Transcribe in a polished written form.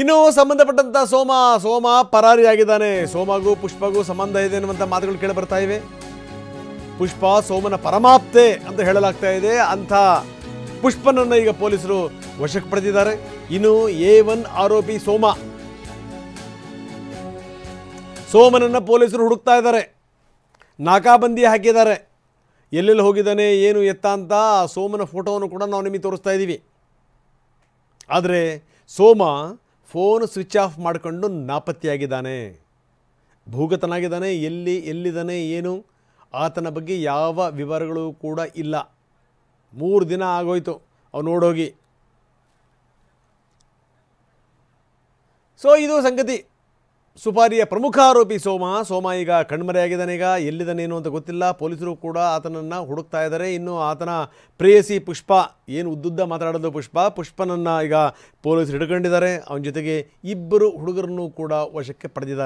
ಇನ್ನು ಸಂಬಂಧಪಟ್ಟಂತ ಸೋಮ ಪರಾರಿಯಾಗಿದ್ದಾನೆ. ಸೋಮಗೂ ಪುಷ್ಪಗೂ ಸಂಬಂಧ ಇದೆ ಅನ್ನುವಂಥ ಮಾತುಗಳು ಕೇಳಿ ಬರ್ತಾ ಇವೆ. ಪುಷ್ಪ ಸೋಮನ ಪರಮಾಪ್ತೆ ಅಂತ ಹೇಳಲಾಗ್ತಾ ಇದೆ. ಅಂಥ ಪುಷ್ಪನನ್ನು ಈಗ ಪೊಲೀಸರು ವಶಕ್ಕೆ ಪಡೆದಿದ್ದಾರೆ. ಇನ್ನು A1 ಆರೋಪಿ ಸೋಮನನ್ನು ಪೊಲೀಸರು ಹುಡುಕ್ತಾ ಇದ್ದಾರೆ. ನಾಕಾಬಂದಿ ಹಾಕಿದ್ದಾರೆ. ಎಲ್ಲೆಲ್ಲಿ ಹೋಗಿದ್ದಾನೆ ಏನು ಎತ್ತ ಅಂತ ಸೋಮನ ಫೋಟೋವನ್ನು ಕೂಡ ನಾವು ನಿಮಗೆ ತೋರಿಸ್ತಾ ಇದ್ದೀವಿ. ಆದರೆ ಸೋಮ ಫೋನ್ ಸ್ವಿಚ್ ಆಫ್ ಮಾಡಿಕೊಂಡು ನಾಪತ್ತೆಯಾಗಿದ್ದಾನೆ, ಭೂಗತನಾಗಿದ್ದಾನೆ. ಎಲ್ಲಿದ್ದಾನೆ ಏನು ಆತನ ಬಗ್ಗೆ ಯಾವ ವಿವರಗಳು ಕೂಡ ಇಲ್ಲ. 3 ದಿನ ಆಗೋಯ್ತು ಅವ್ನು ನೋಡೋಗಿ. ಸೊ ಇದು ಸಂಗತಿ. ಸುಪಾರಿಯ ಪ್ರಮುಖ ಆರೋಪಿ ಸೋಮ ಈಗ ಕಣ್ಮರೆಯಾಗಿದ್ದಾನೆ. ಈಗ ಎಲ್ಲಿದ್ದಾನೇನು ಅಂತ ಗೊತ್ತಿಲ್ಲ. ಪೊಲೀಸರು ಕೂಡ ಆತನನ್ನು ಹುಡುಕ್ತಾ ಇದ್ದಾರೆ. ಇನ್ನು ಆತನ ಪ್ರೇಯಸಿ ಪುಷ್ಪ, ಏನು ಉದ್ದುದ್ದ ಮಾತಾಡೋದು ಪುಷ್ಪನನ್ನು ಈಗ ಪೊಲೀಸರು ಹಿಡ್ಕೊಂಡಿದ್ದಾರೆ. ಅವನ ಜೊತೆಗೆ 2 ಹುಡುಗರನ್ನು ಕೂಡ ವಶಕ್ಕೆ ಪಡೆದಿದ್ದಾರೆ.